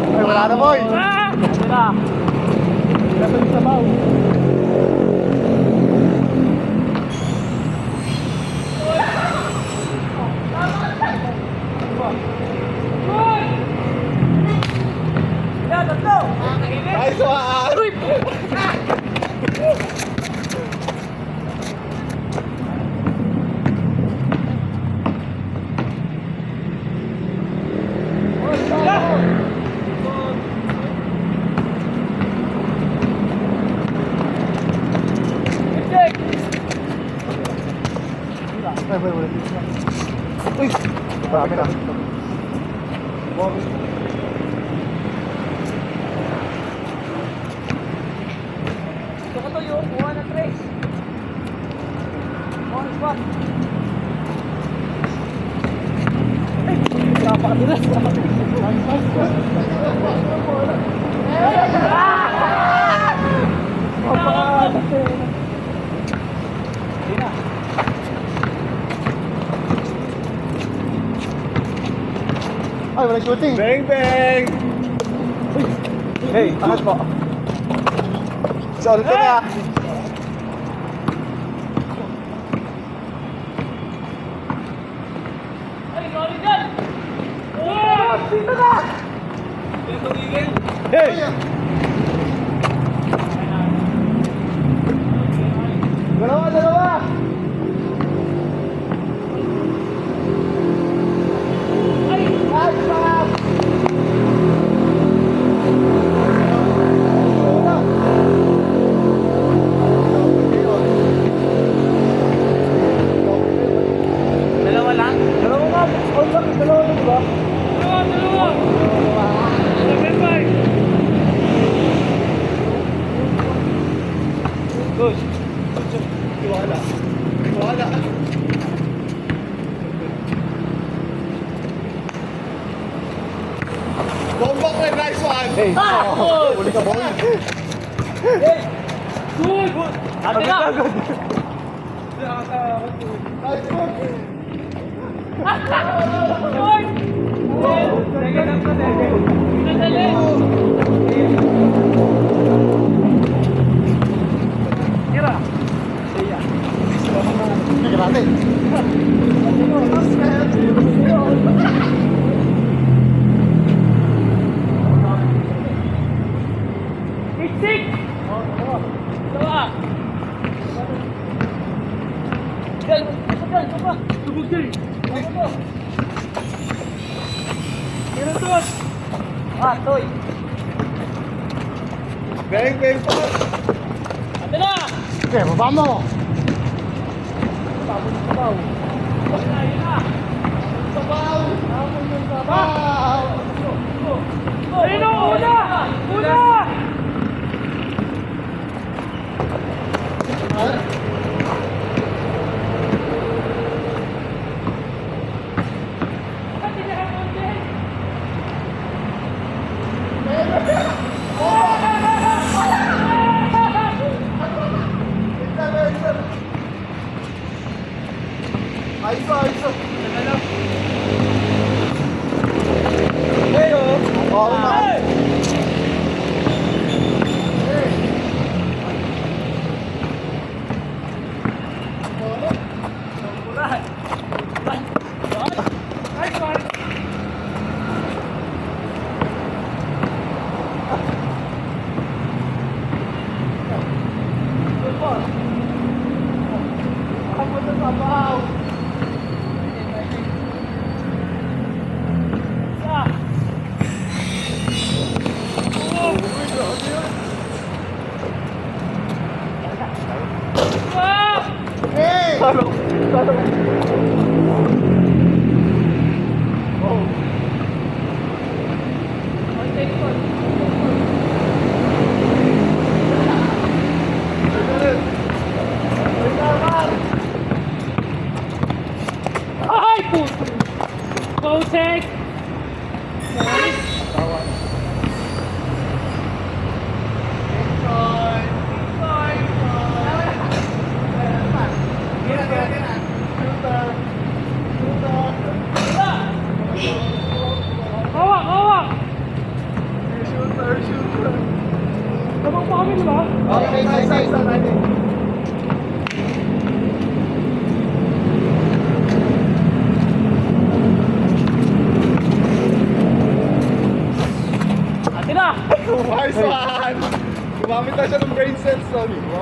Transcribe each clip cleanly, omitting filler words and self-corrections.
Ay, wala na, boy. Dapat yung sabaw. Nice one! Ay, wala. Uy! Marami na. Ito ko to yung kuha na trace. On spot. Napakadulas. Ay, walang shooting. Bang, bang! Hey, angat po. Isa ulit na. Ay, sorry dyan! Oh! Dito na! Hey! Dalawa! Ay! Dalawa lang? Dalawa nga. Dalawa na, diba? Dalawa! 7-5! Good. Wala. Bomba ko, nice one! Hey, Ah! uli ka, boy. Good! Ate na! Nice one. Good! Teka lang pa, teka. Pinadali! Tira! Teka natin. Iksik! Dalawa! Dal! Dal! Dal! Tubog dal! Tira doon! Ah, toy! Bang, bang pa! Ate na! Okay, baba mo. Sabaw! Yun na! Sabaw! Sabaw! Ayun o! Una! Una! Ayos. Hey, oh. Oh, na. Ay, puto! Go, take! Okay, nice. Atin na! Nice one! Gumamit na siya ng brain cells, Tony. Tayo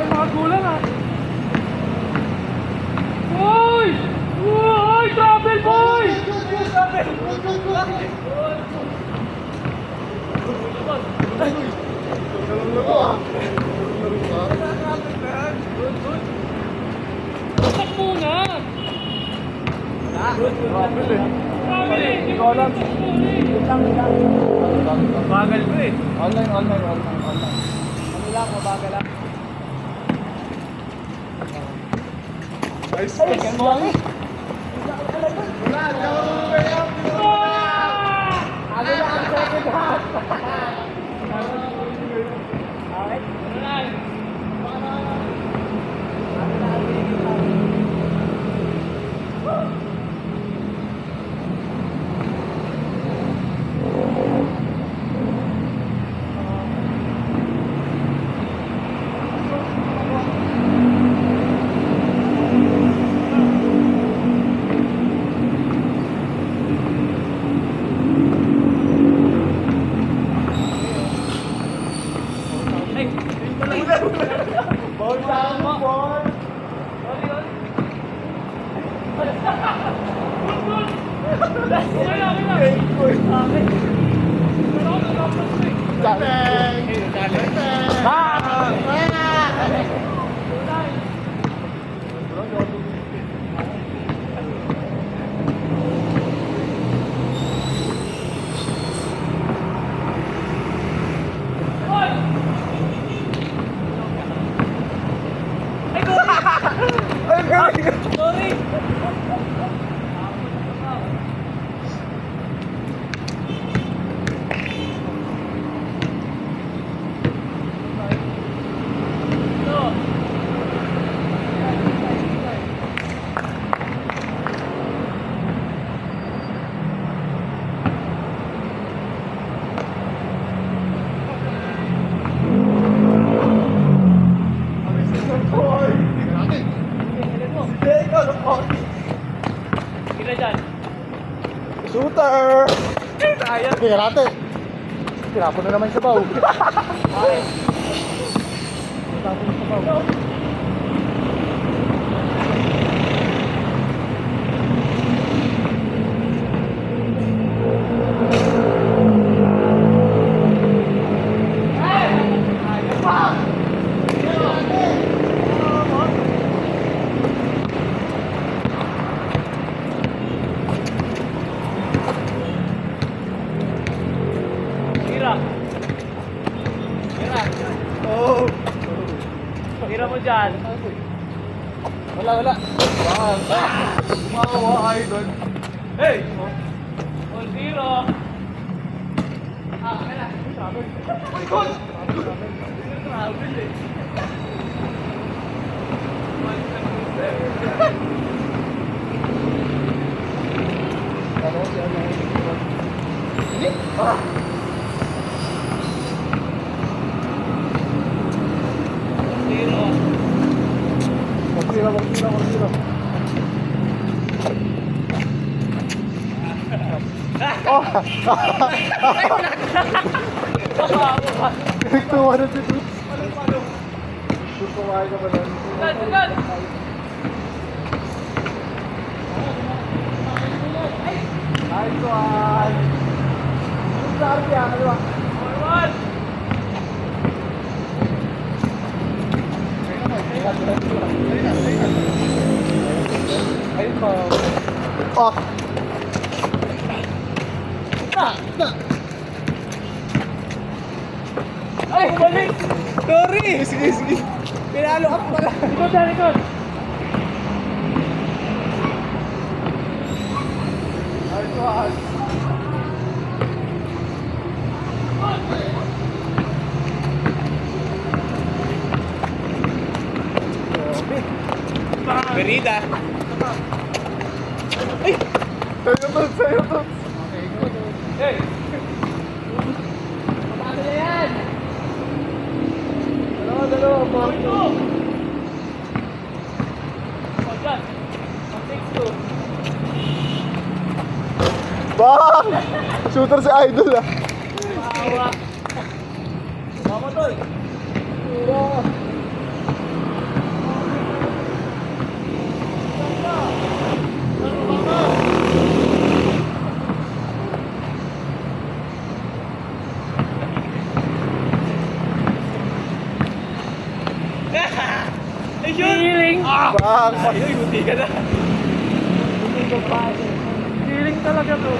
mga gulang ah! Uy! Uy! Travel boy! Tatak muna! Travel eh! Ikaw lang! Bagal ko eh! Online. Ano lang, mabagal lang. Nice one. Bawal sa akin, boy. Sorry! Kila dyan. Shooter! Sayang. Sige, natin. Tinapon na naman sa baw. Bakit? Tinapon na sa baw. Tira. Tira. Oh! Tira mo dyan. Wala. Gumawa kayo doon. Hey! 1-0. Ah, kaya na. Likod! Travel eh. Ano si ano? Zero. Magsira. Oh! Tuwa na si Tut. Tutuwa ka ba nun? Agad! Nice one! Sarpi ah, kaliwa. Forward! Ayun pa. Oh! Ay, balik! Sorry! Sige. Pinalo ka pala. Likod na, likod! Nice one! Merida. Sa'yo to. Hey! Bang! Shooter si Idol ah. Awa. Mama tol. Feeling. Bang! Hindi ka na. Feeling talaga to.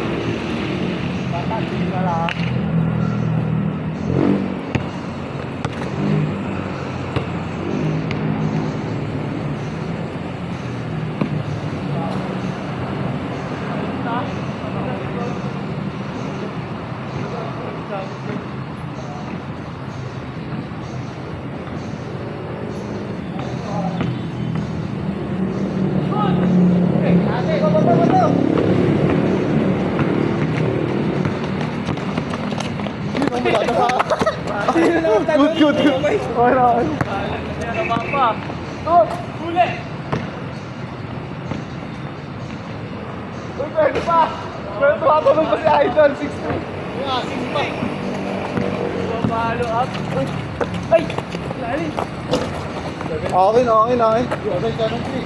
Good, good, good. Okay, okay. Ano pa? Oh, huli. Uy, pwede pa! Pero tumatulog pa si Idol, 6'2". Follow up. Ay! Lalim. Okay na, okay na. Okay, ganun si.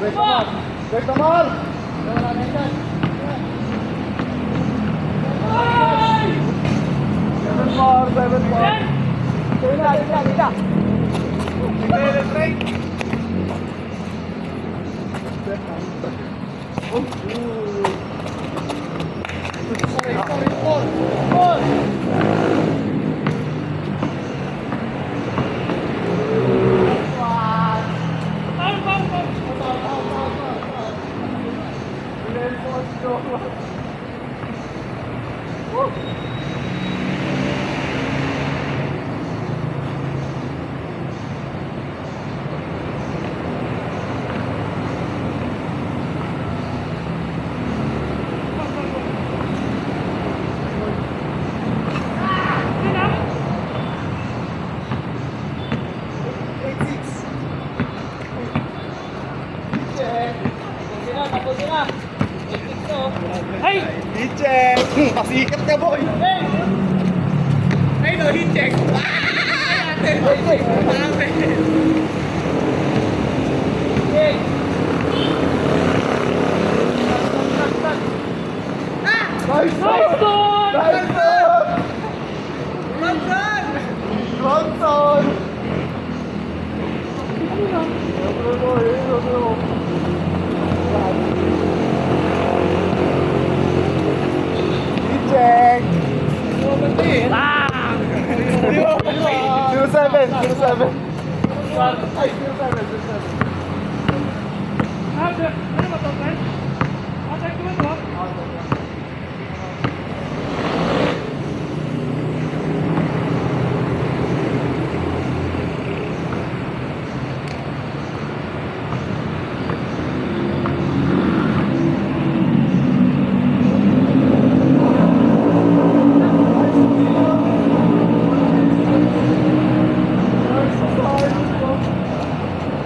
Break naman. Break naman! Ay! 7-4, 7-4. Yan! Kita. Ay! I-check! Pasikat ka, boy! Hey! Ay, no, hit check. Hey! Nice Nice one! one! Nice one! Ronson! I-check! Ah! 07, 07. Ay, 07, 07. Ano ba ito, friend? Atay ko ba ito?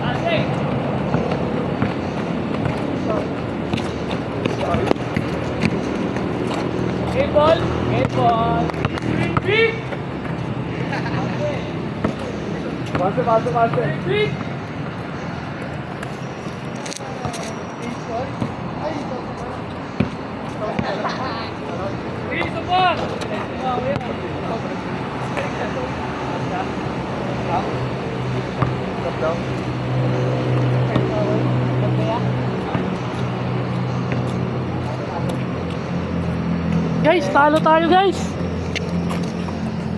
Atay! Game ball! Game ball! Big! Base, base, base. Big! Isa pa! Wow, yan. Stop down. Guys, talo tayo guys!